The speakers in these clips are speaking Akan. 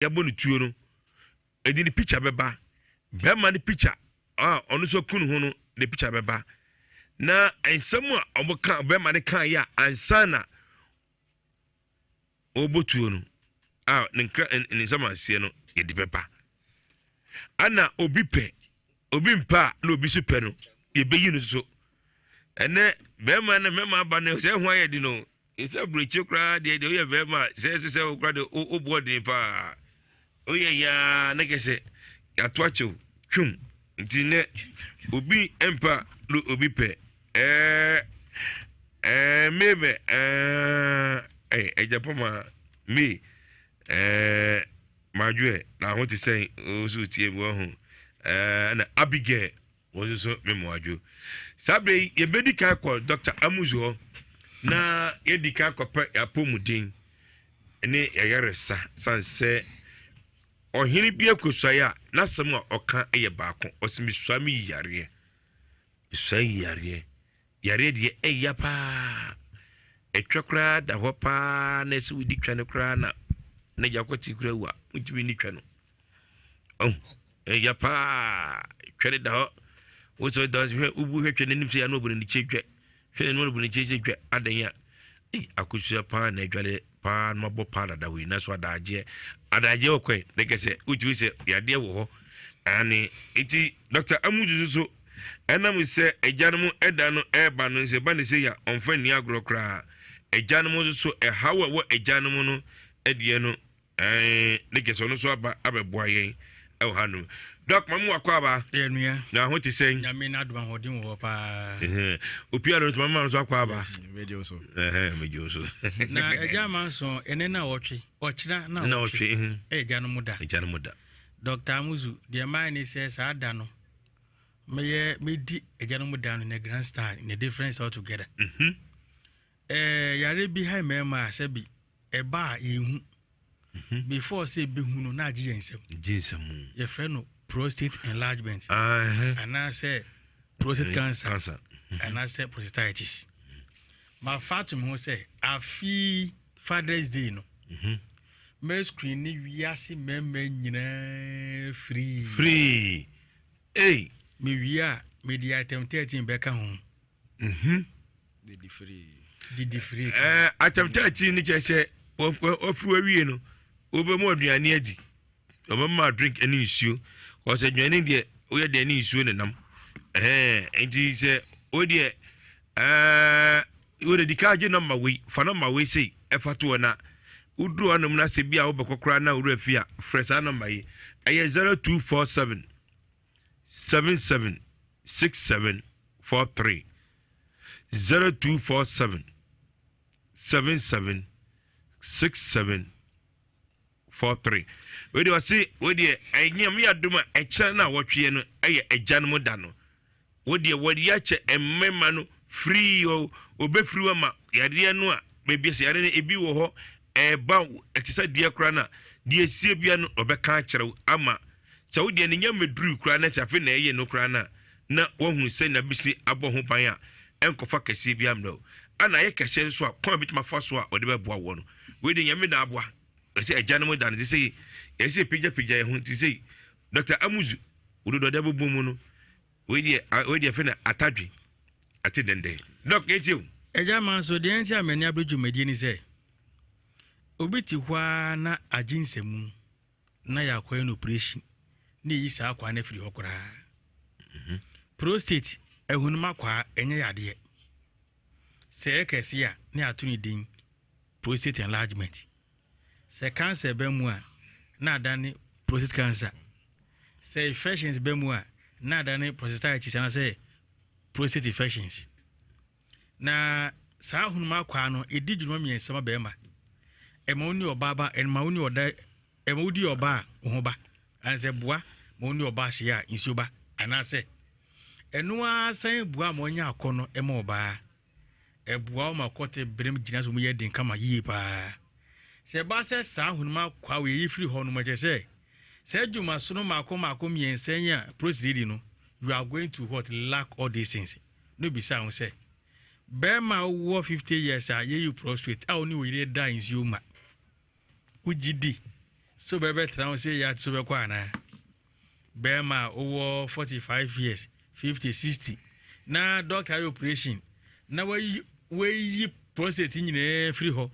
ya bonu tuo no edi ni picture beba bema ni picture onu so kunu ho no the picture beba na ensem a oboka bema ne kan ya ansana obotuo no ne sama sie no ye di beba ana obi mpa na obi so pe no ye beyi no so ene bema na mema ba ne se ho aye di no isa brechi kra de ye bema se kra de obodi pa oye ya na kese ya toacho twum ntine obi empa no obi pe mebe ejapoma me majue na ho ti sen o so tie wo ho na Abigail wo so memoajo sabe ye bedi kan ko Dr. Amuzo na ye di kan ko pe apomudin ne yayaresa sanse ohiri bi akosua na sem a oka eye baako osimi suami yare yare de eya pa etwakra da ho pa na se wudi twa kra na jakoti kra wa mutimi ni twa no eya pa twere da ho wo so da ubu hwetwe ne nimse ya no oburu ni chedwe hwene no oburu ni chedwe adanya akosua pa na edwale pa no bo pa da we na so adaje okwe de kese uti se yade wo ho ani iti Dr. Amuju so enam se ejanum eda no eba no se ba ne se ya onfa ni agrokra ejanum so hawa wo ejanum no edie no de kese no so aba abeboa yen e hanu Doc mamu akwa ba enua na ho ti sen nyame na adoma hodin wo pa opia no mamu so akwa ba medio so medio so na Agya Manso ene na wotwe ochira na wotwe ejanum da Dr. Amuzu the man is says ada no me di ejanum da no in a grand style in a difference altogether yare bi ha mema sabi eba yehu before say be hu no na agi ensem ye friend no prostate enlargement and I say prostate cancer and I say prostatitis my fatum who say afi Father's Day no me screen ni wiase meme nyina free me wia media item 13 beka ho didi free item 13 ni che ofu awie no obemu aduane adi obemu drink any issue cause aduane de oye de any issue ne nam enti se o de o de dikaje number we fa number we say efato na udru anum na se bia obekokra na uru afia fresa number yi eye 0247 776743 0247 776743 we do see we de enyam ya duma eche na wotwe no eye ejanum da no we de wodi ya che emmema no free obe free ma yade no a bebia se yade ebi wo ho eba etisa die kra na die sie bia no obeka kire ama se wo de nyam meduru kra na chafe na eye no kra na wohu se na bisi abo ho ban a enkofa kase bia mdo ana ye kase so a kwa bitima fa so a ode beboa wo no we de nyam na aboa ese ejanum da no se ese pija ho ti se Dr. Amuzu udo do bobo no we de fe na atadwe ati dende doc etiu Agya Manso de enti amani abreju medie ni se obiti hwa na aginsemu na yakwa no operation na yi sa akwa na firi hokora prostate ehunuma kwa enye yade se ekesi a na atuni din prostate enlargement se cancer be mu a na adane prostate cancer se infections be mu a na adane prostatitis na se prostate infections na sa hunuma kwa no edi dwuma miensama be ma ema oni obaba ema oni oda ema odi oba ho ba anse boa ma oni oba hye a insuba anase enu asan bua ma onya akono ema oba ebua ma kote brem gina so mu ye den kama yie pa se ba se sa hunuma kwa we yi free ho no ma je se dwuma so no mako miensan ya prostate no you are going to what lack all these things no be say say Bema wo 50 years a ye you prostrate a oni we die in Zuma ugidi so bebe tran say ya so be kwa na be ma over 45 years 50 60 na doctor operation na we prostate nyine free ho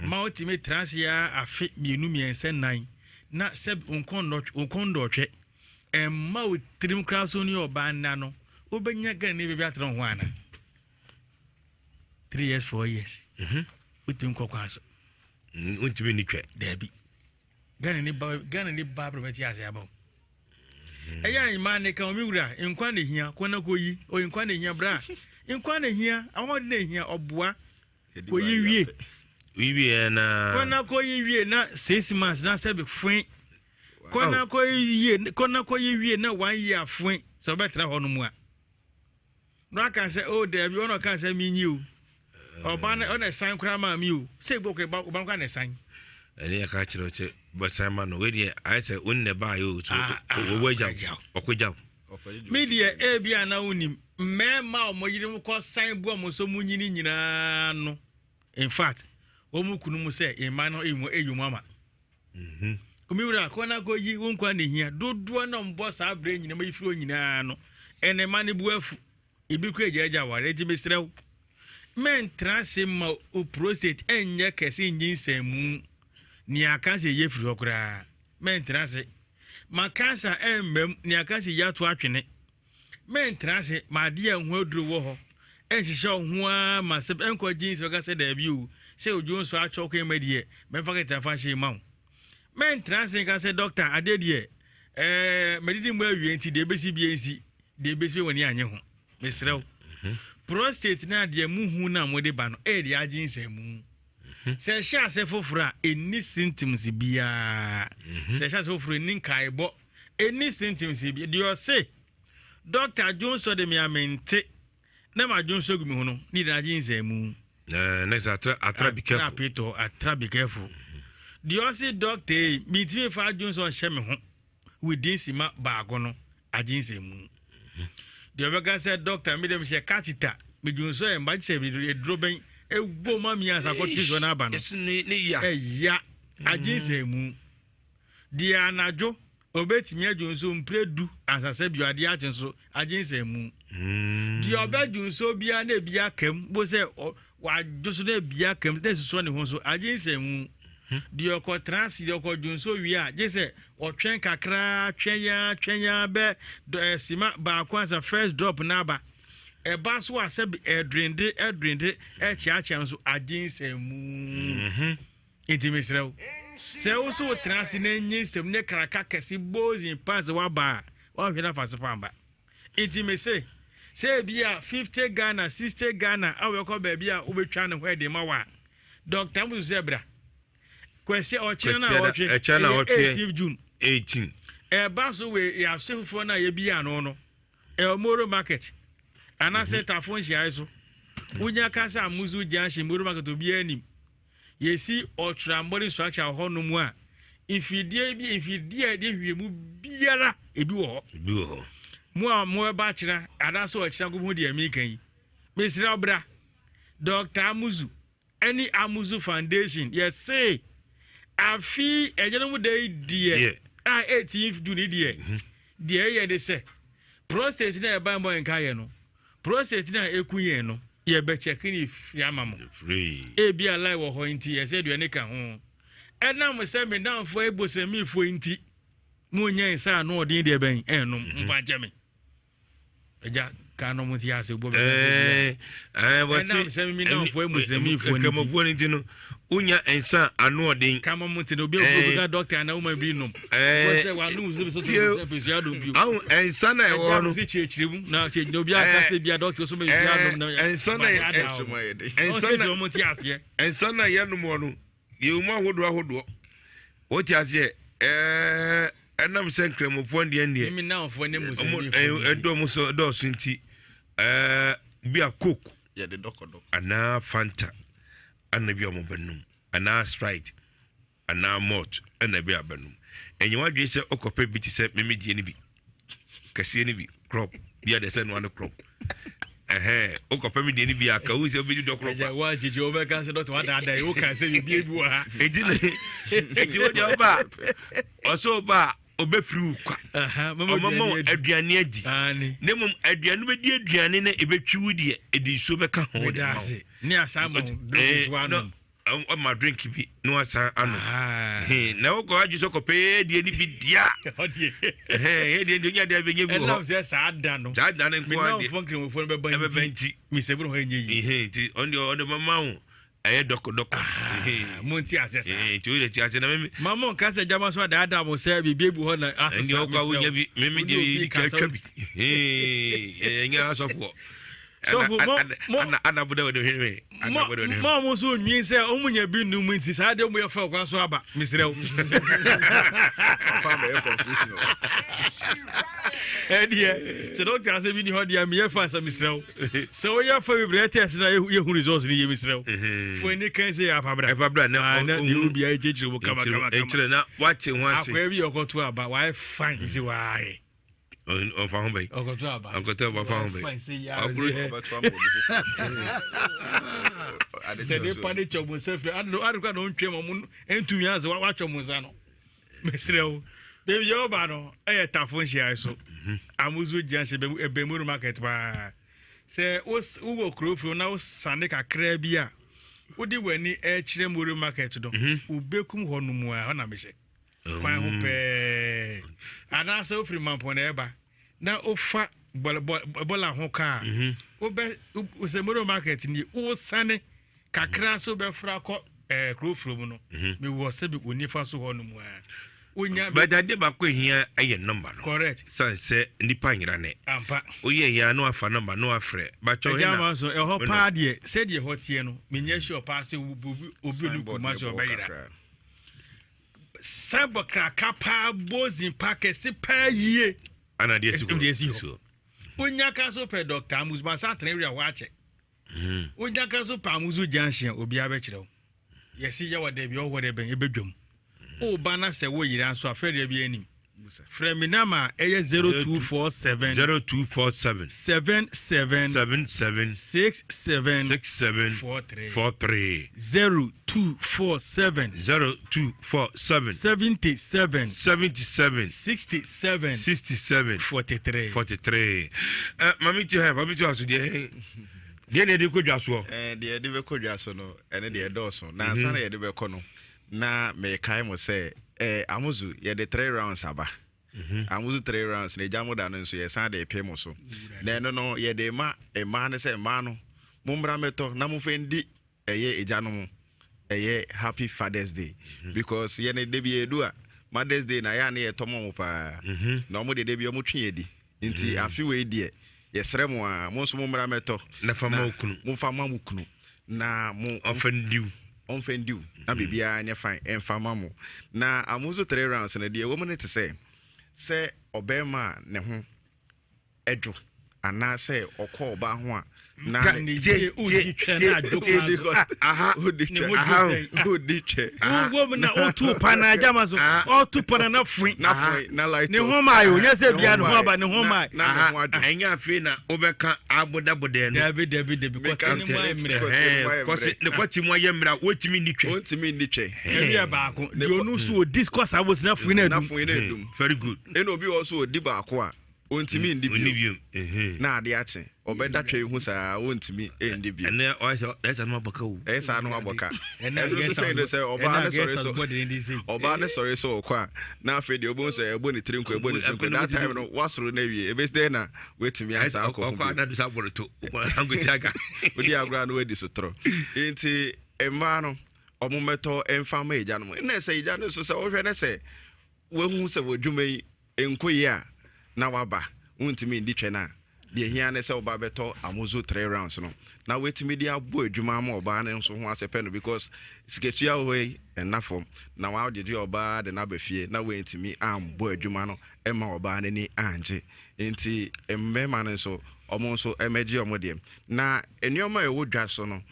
ma ultimate trans ya afi mienu miense nan na seb unkondo hwe ma utrim kraso ni oba na no obenya gan ne bebe atron ho ana 3 years 4 years utim kokwaso untimi ni twa debi gan ni ba probeti ase aba eya imane kan mi wura nkwa ne hia kona koyi o nkwa ne hia bra nkwa ne hia awon ne hia oboa koyi wie na kona koyi wie na 6 months na sebe fun kona koyi wie na 1 year fun so betra ho no mu a no aka say oh debi ono kan say mi nyi o oba na ona san kra ma mi o say bokwe ba kwa na san ene aka kire che basama no we die I say unne ba yo to owaja okwaja media e bia na unim mema o moyirim ko san bu o so munyini nyina no in fact o mu kunu mu say ima no eyum ama omiwura ko na ko yi wonkwa na hia dodo na mbo sa abre nyina ma ifiro nyina no ene ma ne bu afu ibi ko ejaja ware ti besrew men trase ma o prostate enye kese nyinsemu ni akanse ye firi okura men trase ma kansa emmem ni akanse ya to atwene men trase ma de ehun aduru wo ho ehihye ohun a ma se enko jeans ga se da bi o se ojo so acho ko emadie me fa keta fa she ma men trase ga se doctor adedie medidi mu awie nti de besi bi ensi de besi woni anye ho mesrew prostate na de muhu na mode ba no e de aginsemu se sha se fofura eni symptoms bia se sha se fofura eni kaibo eni symptoms bia de o se doctor Johnson de me amente na ma Johnson gumi ho no ni de aginsemu next atra be careful de o se doctor mi ti me fa Johnson hye me ho within sima baago no aginsemu de obega se doctor mi dem she catheter me Johnson e mba se e droben egbo mami asakoti so na aba no ni ya ya aginsemu de anajo obetimi adwonso mpredu asase biade agenso aginsemu de obedwonso bia na bia kam bo se wadwoso na bia kam na suso ne ho so aginsemu de okọ trans de okọ dwonso wi a je se otwen kakra twenya be sima ba kwa as first drop na aba eba so asebe edrinde chiacha nso aginsemu intimesrew se wo so trans na nyinsem ne kraka kesi bozin pass wa ba wa hwena fase pamba intimese se bia 50 Ghana 60 Ghana awekọ ba bia obetwa ne hwede ma wa Dr. Musu Zebra kwesi ochire na ochire 18 June 18 eba so we ya sefufo na ye bia no no Moro market ana seta fon hia so unya kasa Musu Junction Moro market obi anim yesi ultra body structure ho no mu a ifidie de hwiemu biara ebi wo ho mu eba kira ada so okira go hu de American yi mesira obra Dr. Amuzu any Amuzu Foundation yes say afi ejenemu de die 18th June die ye de say prostate na eba mbo nka ye no prostate na ekunye no ye be check ni fiamamo free e bia lai wo ho nti ye say duane ka ho enam se me danfo ebosemi fo nti mu nya nsa no odin de ben enum mfa jeme eja kanu muti ya se gbo what enam se me danfo ebosemi fo nti kamo nti no unya ensa anu odin kama muti no bi obuga doctor na woman bi num wo se wa nu so so pesu adom bi awu ensa na e wo no si chechirem na che no bi aka se bia doctor so me bi adom na ensa na ensa na muti ase ensa na ye num no ye mu ahodo o ti ase enam se nkremofo ndie ndie mi na ofo ne musemi edo mu so do so nti bia coke ye de dokodo ana fanta anabi omobanum ana sprite ana malt anabi abanum enye wadwe se okope bi ti se memedie ni bi kase ni bi crop bia de se no an crop o ko pami de ni bia ka wo se obedi dokoro pa wa jeje o be kan se dot wa da o kan se bi ebi wa edi wo de oba oso ba obefiri kwa mama aduane adi ne mum aduane be di aduane na ebetwi wudi edi so be ka ho de ni asama do o ma drink bi no asa ano na wo ko aju so ko pe die ni bi dia die nya de be nye bi ho na se sa da no nko ade mi no phone be banti mi se bro ho nye yi ti on the mama ho aye doko monti asesa ti o le ti ase na me mama nka se jama so da da mo se bi bebu ho na asesa ndi o kwa wo nya bi me di ka bi nya asofo so ana buda wo de hwe ana buda wo de mo so nwin se o munya bi nu mu nti sa de mo ye fa kwa so aba misrew fa me confusion se do ka se bi ni ho dia me ye fa sa misrew se o ye fa bi brete se na ye hu results ni ye misrew fo ni kan se ya fa bra na di obi a je wo kama na watch one akwa bi okoto aba why fine se why on fa hon bay okoto aba fa hon bay se de pade chobo se fe adu kwa no ntwe mo entu yanze wa chomo za no mesrew baby yo ba no e tafo nhia so amuzu janse be mu market ba se wo krofo na wo sane kakra bi a wodi wani e kire mu market do ubekum ho no mu a na mehye kwan ho pe ana se ofri mampo na eba na ofa bola ho ka obe se mu market ni wo sane kakra so be fra ko krofo mu no me wo se be onifa so ho no mu a onya but ade ba ko hia aye number no correct say nipa nyira ne ampa oye ya no afa number no afre ba cho Agya Manso e ho pa de se de ho tie no menya sure pa se obi lu kuma se obayira sabo kraka pa bozin pa ke se pa yie ana de si onya ka so pe doctor amuzba sa tren wa ache onya ka so pa amuzu janhia obi a be kirew yesi ya wade bi o wode ben e bedwam o bana se wo yira so afere bi anim Freminama eye 0247 0247 77 67 43 0247 77 67 43 mami to aso de ne de kodwa so de de be kodwa so no ene de do so na ansa na ye de be ko no na me kai mo say amuzu ye de 3 rounds aba amuzu 3 rounds na jamu da no so ye san de pemo so na no ye de ma ne say ma no mumbra meto na mu fendi eye ejanom eye happy Father's Day because ye ne de bi edu a Mother's Day na ya na ye tomo mo pa na omo de bi omo twe edi nti afi we die ye sere mo a mo so mumbra meto na fama okunu mo fama mo kunu na mo onfendiu na bibia anya fine enfama mo na amuzo 3 rounds na die woman te say obema ne ho edu ana say okọ oba ho a na odi twa na adoko odi twa wo na otu pa na Agya Manso otu pa na fui na light ne ho mayo nya se bia ne ho aba ne ho mai anya afi na obeka aboda boda no David ko tani mo emre ko se ne ko ti mo yemra wotimi ni twe area ba ko de onu so discuss abos na fui na edum very good eno obi also odi ba ko a ontimi ndi bi na ade ache obeda twa hu saa ontimi ndi bi ene o so esa no aboka wo esa no aboka ene so say oba ne sorry so okwa na afi de obo so ebo ni trinko that time no wasoro na wie ebesde na wetimi asa akọ na do sa boroto angosi aga odi agora no wedi sotro enti emma no omumeto emfama eja no na say eja no so say wo hwe na say wehu say wodwumai enkoyi a na waba untimi ndi twe na de hia ne se oba beto amuzu 3 rounds no na wetimi di abo adwuma ma oba ne nso ho asepe no because siketua we enafo na wa odidi oba de na befie na wetimi ambo adwuma no ema oba ne ni anje enti emmema ne so omo nso emeji omo de na enioma ewo dwa so no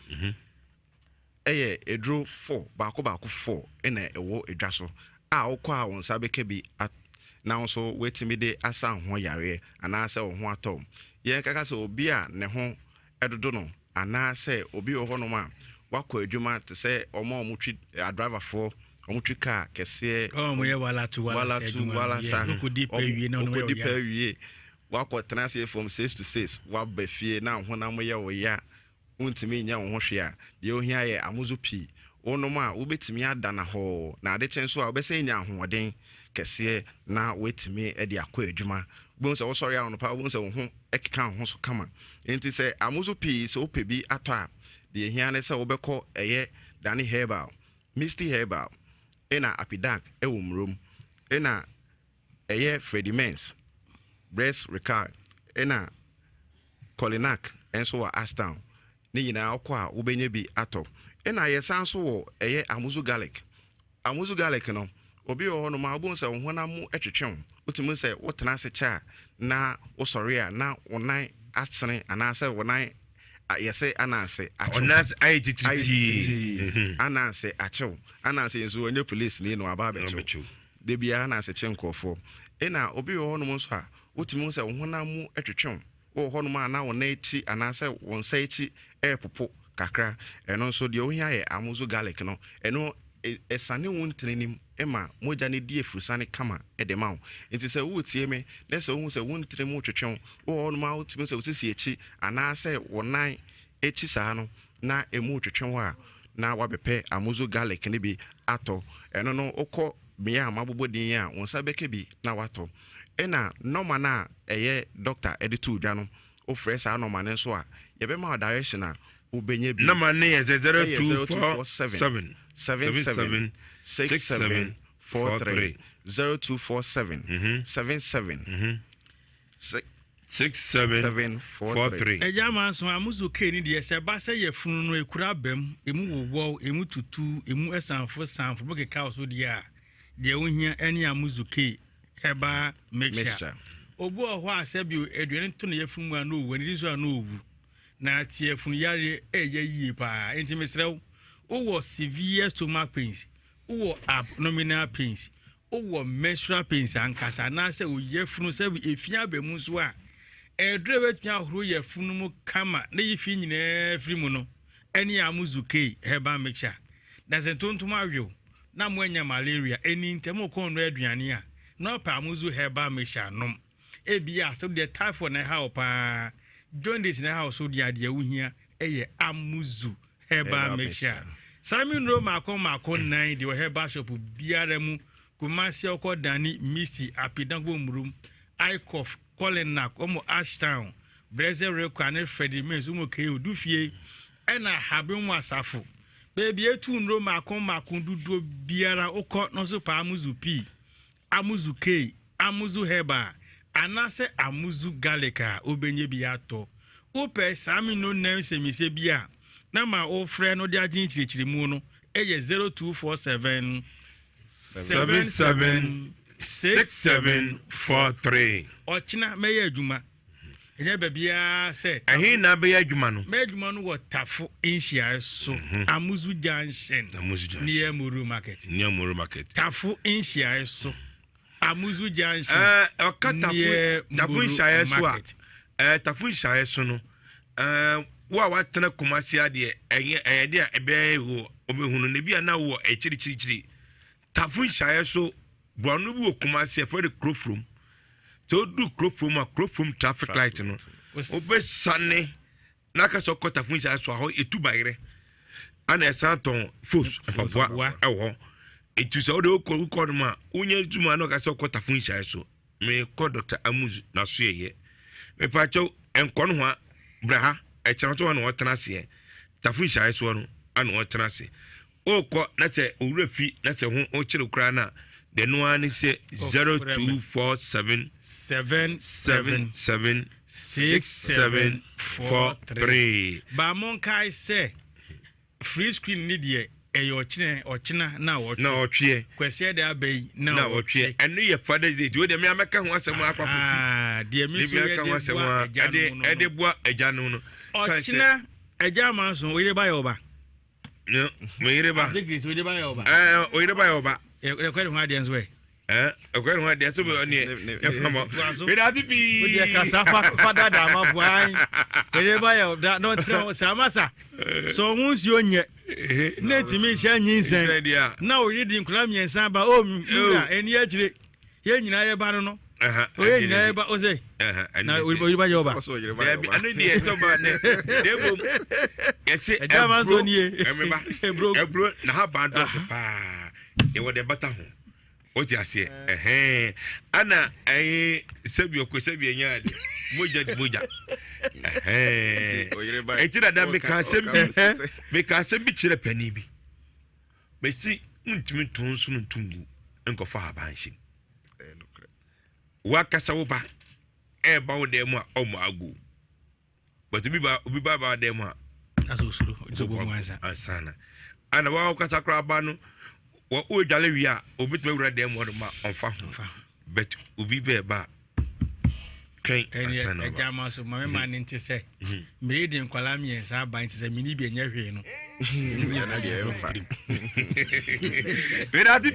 eye edro 4 baako 4 ena ewo edwa so a okwa won sabeke bi now so wetimi de asa ho yare ana asa ho atom ye kaka so obi a ne ho ɛdodo no anaa sɛ obi wɔ hɔnom a wakɔ adwuma te sɛ ɔmotwi driverfoɔ ɔmotwi car kɛseɛ ɔmo yɛ walasa ɔkɔdi pa awie wakɔ tena ase from 6 to 6 waba fie na honam yɛ wo ya wontumi nya wo ho hwe a deɛ ohia yɛ amozo pii wonom a wobɛtumi ada na hɔ na ade kyɛn so a wobɛsɛ nya ahoɔden kɛseɛ na wetumi de akɔ adwuma bon sɛ wosɔre a wonopa bon sɛ wo ho ɛkeka ho so kama enti sɛ amozo pii sɛ wopɛ bi atɔ a deɛ hia ne sɛ wobɛkɔ ɛyɛ Dani Herbal, Misty Herbal ɛna Apidac ɛwɔ murom ɛna ɛyɛ Freddy Mens Breast Recall ɛna Colinac ɛnso wɔ Astown ne nyinaa wokɔ a wobɛnya bi atɔ ɛna yɛsan so wɔ ɛyɛ Amuzu Garlic no obi wɔ hɔ no ma wobɛhu sɛ wo honam mu twetwe wo wotumi sɛ wotena ase kyɛ a na wosɔre a na wo nan asene anaasɛ wo nan yɛsɛ anaasɛ akyew anaasɛ akyew anaasɛ nso wɔnyɛ police ne no aba abɛkyew de biara anaasɛ kye nkɔɔfoɔ ɛna obi wɔ hɔ no nso a wotumi sɛ wo honam mu twetwe wo wɔ hɔ no ma na wo nan akyi anaasɛ wo nsa akyi ɛpopo kakra ɛno nso deɛ wohia yɛ Amuzu Garlic no ɛno ɛsane wo ntrenim ɛma mogya ne die furusane kama ɛde ma wo nti sɛ wotie me na sɛ wohu sɛ wo ntrenim twetwe wo wɔ hɔ no ma wotumi sɛ wosisi akyi anaasɛ wo nan akyi saa no na ɛmu twetwe hɔ a na wabɛpɛ Amuzu Garlic ne bi atɔ ɛno no wokɔ mmea a mabobɔ din a wo nsa bɛka bi na watɔ ɛna nɔma no a ɛyɛ doctor ɛde to dwa no wofrɛ saa nɔma no nso a yɛbɛma wo direction a wobɛnya bi nɔma ne yɛ 0247 77 6743 0247 77 6743 Agya Manso Amuzu K ni de se ba se ye funu no ekura bam emu wowo emu tutu emu sanfo bokeka so de a de wohia ene Amuzu K eba mixture obu ohwo asebio eduane to no yefunu a no wani so a no owu na tie funu yare eye yie pa enti mesrew wo severe stomach pains wo abdominal pains wo menstrual pains ankasa na se wo yefunu se efia bemu so a edrewe tia horo yefunu mu kama na yifi nyina firi mu no ene Amuzu K herbal mixture na se tontom awo na mo anya malaria eni ntemo kon no aduane a na pa Amuzu herbal mixture nom ebia so de typhoid na ha opa jaundice na ha so de ade awuhia eye Amuzu herbal mixture Simon Ro makon nan de herbal shop biara mu Kumasi okọ Dani Misty Apidac murum Ikof Colinac omo Ashtown Breze Rekwa ne Freddy Mens omo K odufie ena habem wasafo baby etu nro makon dudu biara okọ no so pa Amuzu P Amuzu K Amuzu Herbal anase Amuzu Garlic obenye bi ato upe sami no nan semise bia na ma o frɛ no de agin chirichirimu no eye 0247 776743 ochina meye adwuma enye babia se ahi na be adwuma no me adwuma no tafo inhia so Amuzu Junction near Muru Market tafo inhia so Amuzu Junction okatafu tafo inhia so a tafo inhia so no wa tena Kumasi ade eye de ebe wo obehunu ne bia na wo echirichiri tafo inhia so Branu bi Kumasi for the Crofrom. So do Crofrom traffic light no. Obe sane na ka so kota fun sha so ho etu bayre. Ana esanton force papoa ewo. Etu so de ko no ma unye tuma no ka so kota fun sha so. Me ko Dr. Amuzu na so ye. Me pa cho enko no ho braha e chan to no wotena se. Tafun sha so no ana wotena se. O ko na te owurafi na te ho o kire kura na the one is 0247 777 6743. Ba mon kai say free screen ni de ochina na otwe kwese de abey na otwe enu ye father day we de me ameka ho asem akwakosi de me so ye de bua aganu no ochina Agya Manso we de ba yo ba no me yire ba degree we de ba yo ba we de ba yo ba e kwere ho ade nso e Okay, no idea. So we are near. We are to be. We are Casafa, Father Dama, why? Wherever that not Samasa. So, once you're near, let me share you. Now reading Clammy and Samba, and yet, you know, Barano. We never was it. Now we will buy your back. I know the so bad. Yes, Agya Manso here. Remember, bro, now bad. You were the better. What you say? Anna, I said your question, Muja. I tell that because a bit of penny be. But see, to soon to Uncle Fabanshi. Wakasawa, about them or Magu. But to be by them, as also, it's a woman, Sana. And a walk as a crabano. What would Jalevia or bit me read them on farm, but will be bare. Agya Manso, my man, into say, made in Colamians are buying to mini be near here. Without the